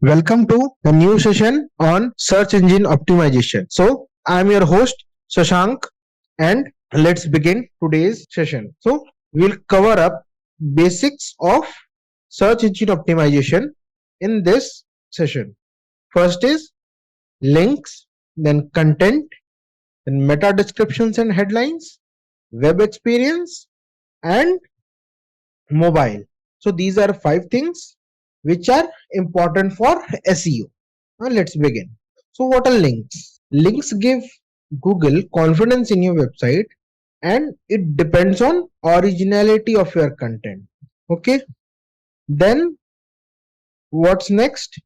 Welcome to the new session on search engine optimization. So, I'm your host Shashank, and let's begin today's session. So, we'll cover up basics of search engine optimization in this session. First is links, then content, then meta descriptions and headlines, web experience, and mobile. So these are 5 things which are important for SEO. Now let's begin. So what are links? Links give Google confidence in your website, and it depends on originality of your content. Okay. Then what's next?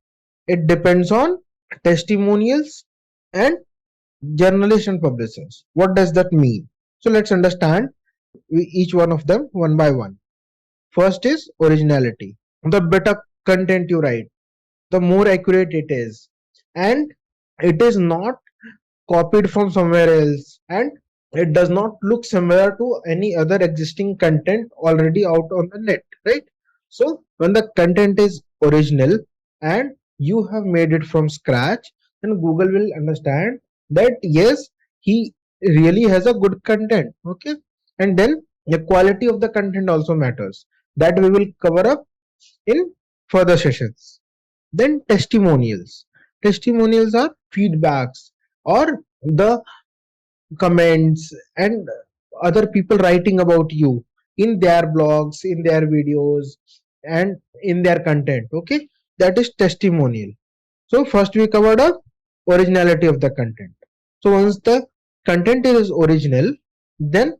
It depends on testimonials and journalists and publishers. What does that mean? So let's understand each one of them one by one. First is originality. The better content you write, the more accurate it is, and it is not copied from somewhere else, and it does not look similar to any other existing content already out on the net, right? So when the content is original and you have made it from scratch, then Google will understand that yes, he really has a good content. Okay. And then the quality of the content also matters, that we will cover up in further sessions. Then testimonials. Testimonials are feedbacks or the comments and other people writing about you in their blogs, in their videos, and in their content. Okay, that is testimonial. So first we covered up originality of the content. So once the content is original, then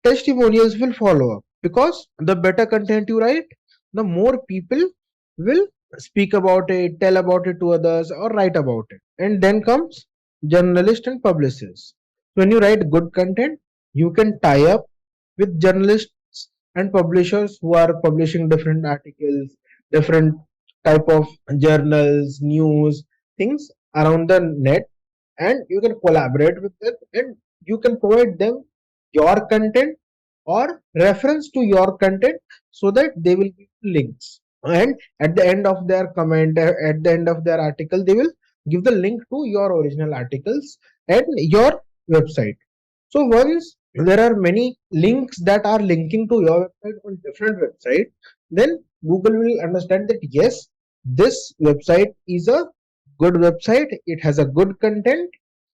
testimonials will follow up, because the better content you write, the more people will speak about it, tell about it to others, or write about it. And then comes journalists and publishers. When you write good content, you can tie up with journalists and publishers who are publishing different articles, different type of journals, news, things around the net, and you can collaborate with them, and you can provide them your content or reference to your content, so that they will give links, and at the end of their comment, at the end of their article, they will give the link to your original articles and your website. So once there are many links that are linking to your website on different websites, then Google will understand that yes, this website is a good website, it has a good content,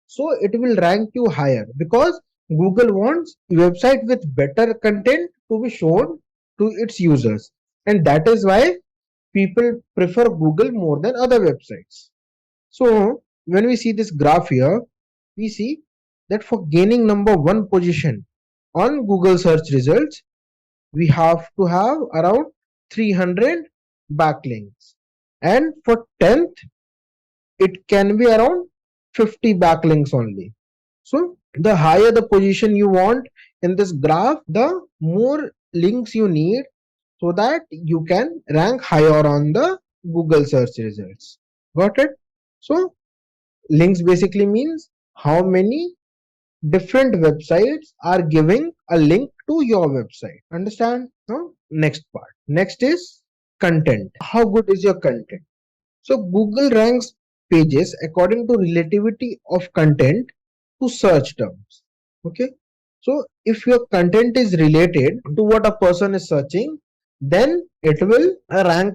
so it will rank you higher, because Google wants website with better content to be shown to its users, and that is why people prefer Google more than other websites. So when we see this graph here, we see that for gaining number one position on Google search results, we have to have around 300 backlinks, and for 10th, it can be around 50 backlinks only. So the higher the position you want in this graph, the more links you need, so that you can rank higher on the Google search results. Got it? So links basically means how many different websites are giving a link to your website. Understand? Now, next part. Next is content. How good is your content? So Google ranks pages according to relativity of content to search terms. Okay. So if your content is related to what a person is searching, then it will rank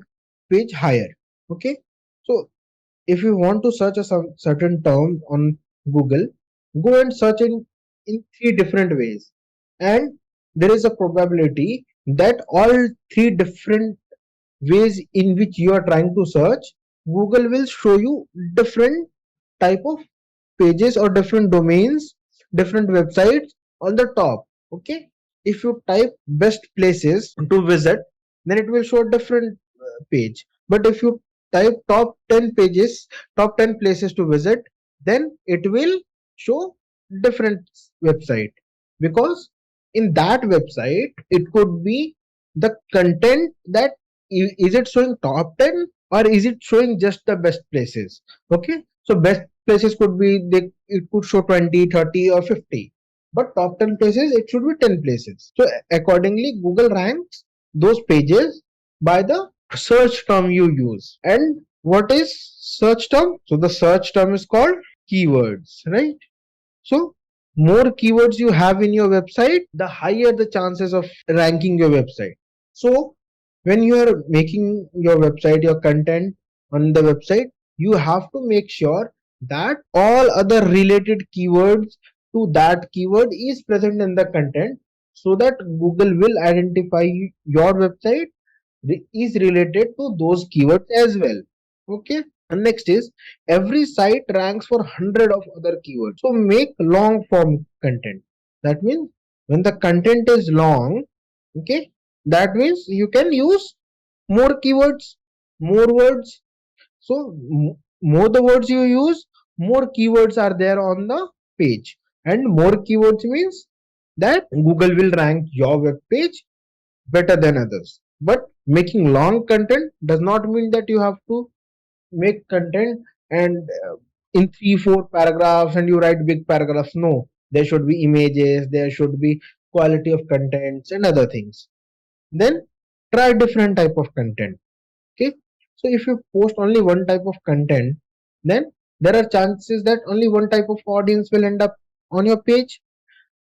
page higher. Okay. So if you want to search a certain term on Google, go and search in 3 different ways. And there is a probability that all 3 different ways in which you are trying to search, Google will show you different type of pages or different domains, different websites on the top. Okay. If you type best places to visit, then it will show a different page. But if you type top 10 pages, top 10 places to visit, then it will show different website, because in that website it could be the content that is it showing top 10 or is it showing just the best places. Okay, so best places could be, it could show 20, 30 or 50, but top 10 places it should be 10 places. So accordingly Google ranks those pages by the search term you use, and what is search term? So the search term is called keywords, right? So more keywords you have in your website, the higher the chances of ranking your website. So when you are making your website, your content on the website, you have to make sure that all other related keywords to that keyword is present in the content, so that Google will identify your website is related to those keywords as well. Okay. And next is, every site ranks for 100 of other keywords. So make long form content. That means when the content is long, okay, that means you can use more keywords, more words. So more the words you use, more keywords are there on the page. And more keywords means that Google will rank your web page better than others. But making long content does not mean that you have to make content and in 3 4 paragraphs and you write big paragraphs. No, there should be images, there should be quality of contents and other things. Then try different type of content. Okay, so if you post only one type of content, then there are chances that only one type of audience will end up on your page.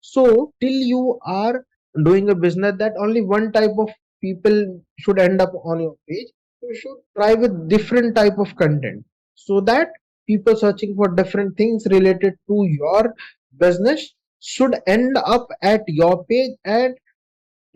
So till you are doing a business that only one type of people should end up on your page, you should try with different type of content, so that people searching for different things related to your business should end up at your page and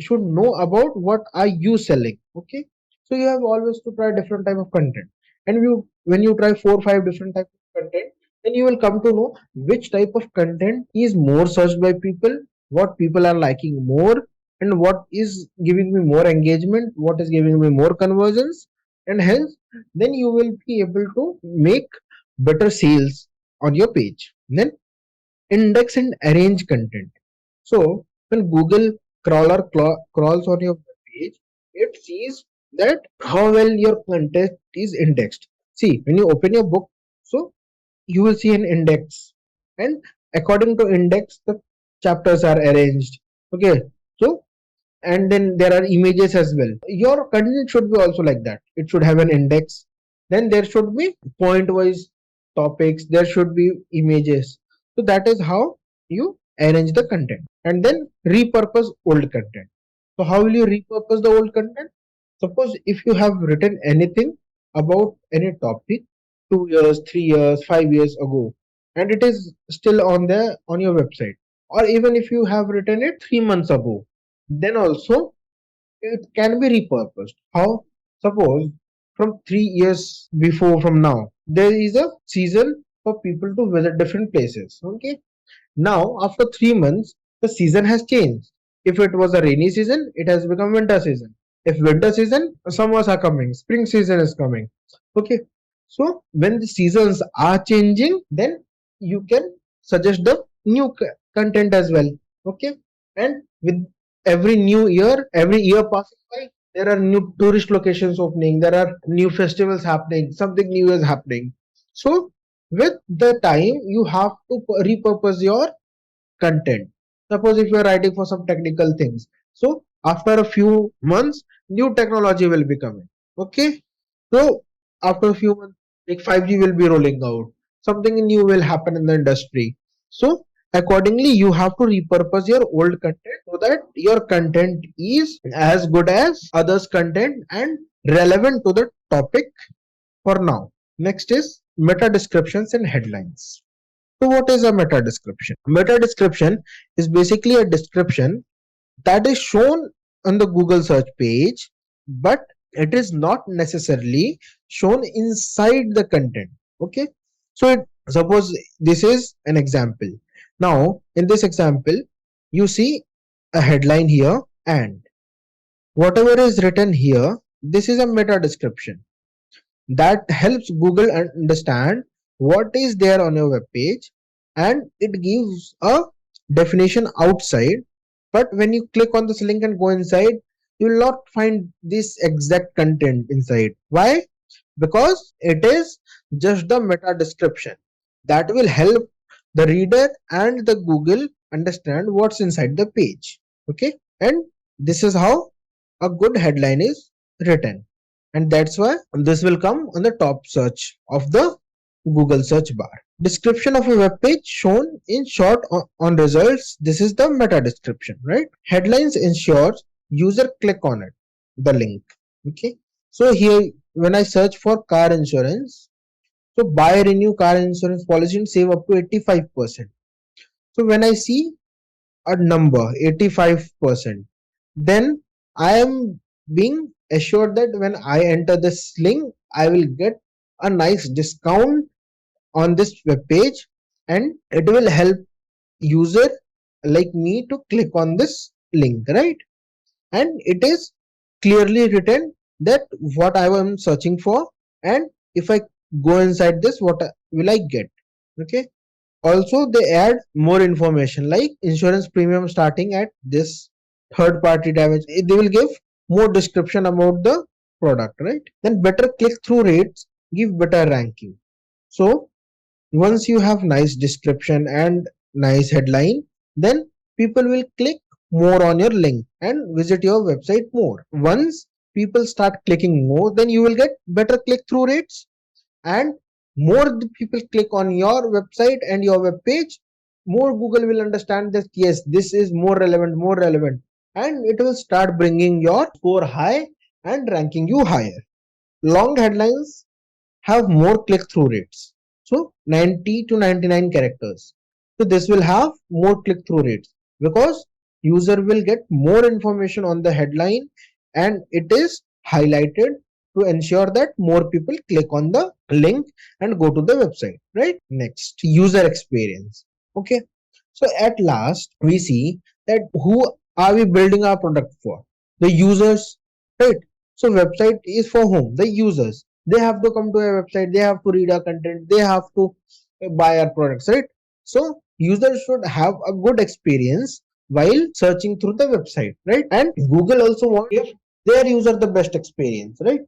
should know about what are you selling. Okay, so you have always to try different type of content, and you when you try 4 5 different type of content, then you will come to know which type of content is more searched by people, what people are liking more, and what is giving me more engagement, what is giving me more conversions, and hence then you will be able to make better sales on your page. Then index and arrange content. So when Google crawler crawls on your page, it sees that how well your content is indexed. See, when you open your book, so you will see an index, and according to index, the chapters are arranged. Okay, so and then there are images as well. Your content should be also like that. It should have an index. Then there should be point wise topics. There should be images. So that is how you arrange the content. And then repurpose old content. So how will you repurpose the old content? Suppose if you have written anything about any topic 2 years, 3 years, 5 years ago, and it is still on your website, or even if you have written it 3 months ago, then also it can be repurposed. How? Suppose from 3 years before from now, there is a season for people to visit different places. Okay. Now, after 3 months, the season has changed. If it was a rainy season, it has become winter season. If winter season, summers are coming, spring season is coming. Okay. So when the seasons are changing, then you can suggest the new content as well. Okay. And with every year passing by, there are new tourist locations opening, there are new festivals happening, something new is happening. So with the time, you have to repurpose your content. Suppose if you are writing for some technical things, so after a few months, new technology will be coming. Okay, so after a few months, like 5G will be rolling out, something new will happen in the industry. So accordingly, you have to repurpose your old content so that your content is as good as others' content and relevant to the topic for now. Next is meta descriptions and headlines. So what is a meta description? Meta description is basically a description that is shown on the Google search page, but it is not necessarily shown inside the content. Okay. So suppose this is an example. Now in this example, you see a headline here, and whatever is written here, this is a meta description that helps Google understand what is there on your web page, and it gives a definition outside. But when you click on this link and go inside, you will not find this exact content inside. Why? Because it is just the meta description that will help the reader and the Google understand what's inside the page. Okay, and this is how a good headline is written. and that's why this will come on the top search of the Google search bar. Description of a web page shown in short on results. This is the meta description, right? Headlines ensures user click on it, the link. Okay. So here when I search for car insurance, so buy renew car insurance policy and save up to 85%. So when I see a number 85%, then I am being assured that when I enter this link, I will get a nice discount on this web page, and it will help user like me to click on this link, right? And it is clearly written that what I am searching for, and if I go inside this, what will I get? Okay. Also, they add more information like insurance premium starting at this, third party damage. They will give more description about the product, right? Then better click through rates give better ranking. So once you have nice description and nice headline, then people will click more on your link and visit your website more. Once people start clicking more, then you will get better click through rates, and more the people click on your website and your web page, more Google will understand that yes, this is more relevant, and it will start bringing your score high and ranking you higher. Long headlines have more click-through rates. So 90 to 99 characters. So this will have more click-through rates because user will get more information on the headline, and it is highlighted to ensure that more people click on the link and go to the website, right? Next, user experience. Okay. So at last we see that who are we building our product for? The users, right? So website is for whom? The users. They have to come to a website, they have to read our content, they have to buy our products, right? So users should have a good experience while searching through the website, right? And Google also wants to give their user the best experience, right?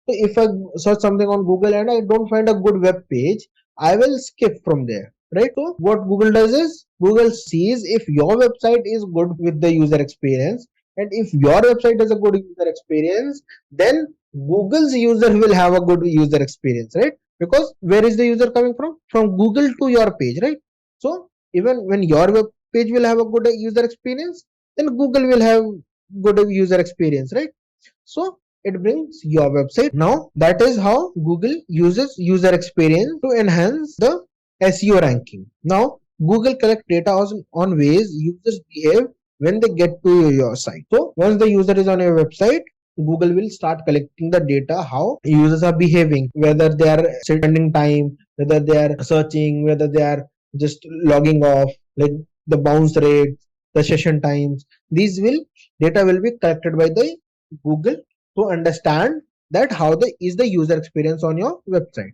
So if I search something on Google and I don't find a good web page, I will skip from there, right? So what Google does is Google sees if your website is good with the user experience, and if your website has a good user experience, then Google's user will have a good user experience, right? Because where is the user coming from? From Google to your page, right? So even when your web page will have a good user experience, then Google will have good user experience, right? So it brings your website. Now that is how Google uses user experience to enhance the SEO ranking. Now Google collect data on ways users behave when they get to your site. So once the user is on your website, Google will start collecting the data how users are behaving, whether they are spending time, whether they are searching, whether they are just logging off, like the bounce rates, the session times. These will data will be collected by the Google to understand that how the is the user experience on your website.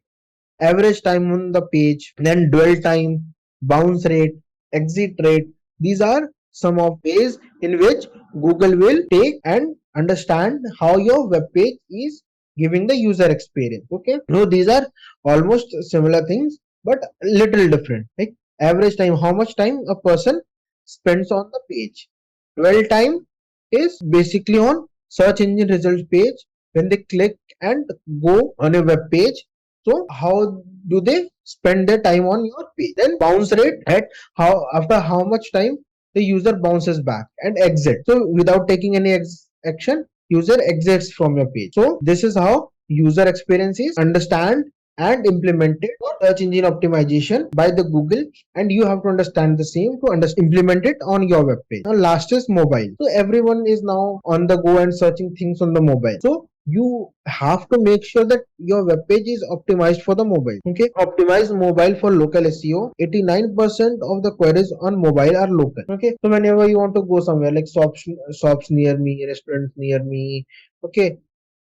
Average time on the page, then dwell time, bounce rate, exit rate. These are some of ways in which Google will take and understand how your web page is giving the user experience. Okay. No, these are almost similar things, but little different. Like average time, how much time a person spends on the page. Dwell time is basically on search engine results page when they click and go on a web page. So how do they spend their time on your page? Then bounce rate at how after how much time the user bounces back and exit. So without taking any action, user exits from your page. So this is how user experience is understand and implemented for search engine optimization by the Google, and you have to understand the same to implement it on your web page. Now last is mobile. So everyone is now on the go and searching things on the mobile. So you have to make sure that your web page is optimized for the mobile. Okay, optimize mobile for local SEO. 89% of the queries on mobile are local. Okay, so whenever you want to go somewhere like shops near me, restaurants near me, okay,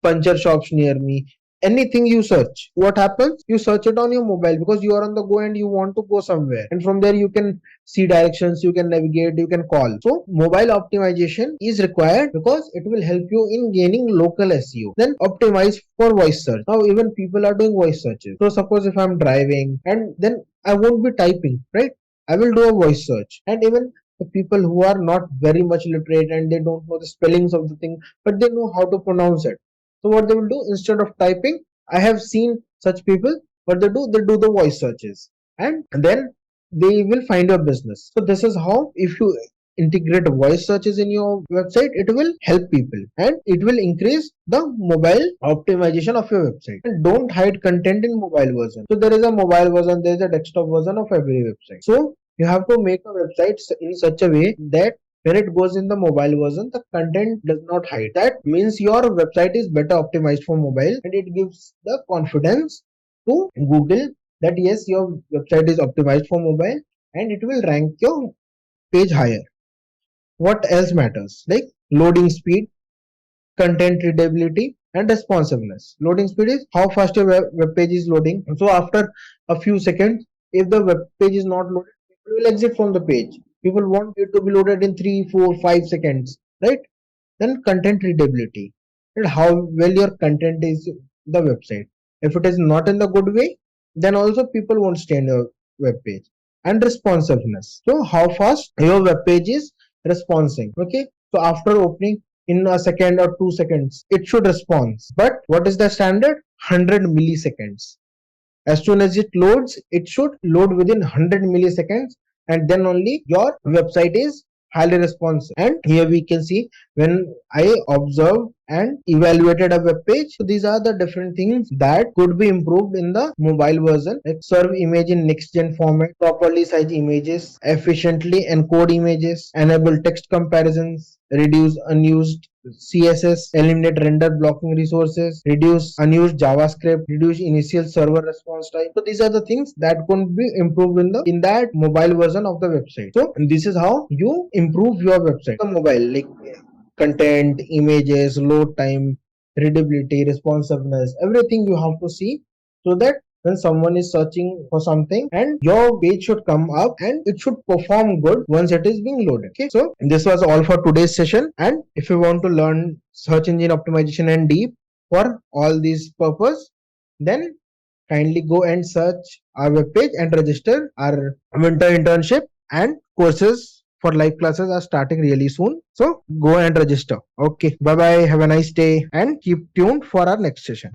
puncture shops near me, anything you search, what happens, you search it on your mobile because you are on the go and you want to go somewhere, and from there you can see directions, you can navigate, you can call. So mobile optimization is required because it will help you in gaining local SEO. Then optimize for voice search. Now even people are doing voice searches. So suppose if I'm driving and then I won't be typing, right? I will do a voice search. And even the people who are not very much literate and they don't know the spellings of the thing, but they know how to pronounce it, So what they will do, instead of typing, I have seen such people, what they do the voice searches, and then they will find your business. So this is how, if you integrate voice searches in your website, it will help people and it will increase the mobile optimization of your website. And don't hide content in mobile version. So there is a mobile version, there is a desktop version of every website. So you have to make a website in such a way that when it goes in the mobile version, the content does not hide. That means your website is better optimized for mobile, and it gives the confidence to Google that yes, your website is optimized for mobile and it will rank your page higher. What else matters? Like loading speed, content readability, and responsiveness. Loading speed is how fast your web page is loading. So after a few seconds, if the web page is not loaded, people will exit from the page. People want it to be loaded in 3, 4, 5 seconds, right? Then content readability, and how well your content is the website. If it is not in the good way, then also people won't stay in your web page. And responsiveness, so how fast your web page is responding. Okay, so after opening in a second or 2 seconds, it should respond. But what is the standard? 100 milliseconds. As soon as it loads, it should load within 100 milliseconds, and then only your website is highly responsive. And here we can see when I observed and evaluated a web page. So these are the different things that could be improved in the mobile version, like serve image in next gen format, properly size images, efficiently encode images, enable text comparisons, reduce unused CSS, eliminate render blocking resources, reduce unused JavaScript, reduce initial server response time. So these are the things that could be improved in that mobile version of the website. So this is how you improve your website. The mobile, like content, images, load time, readability, responsiveness, everything you have to see, so that when someone is searching for something, and your page should come up and it should perform good once it is being loaded. Okay, so this was all for today's session. And if you want to learn search engine optimization and deep for all these purpose, then kindly go and search our webpage and register our winter internship, and courses for live classes are starting really soon. So go and register. Okay, bye bye, have a nice day, and keep tuned for our next session.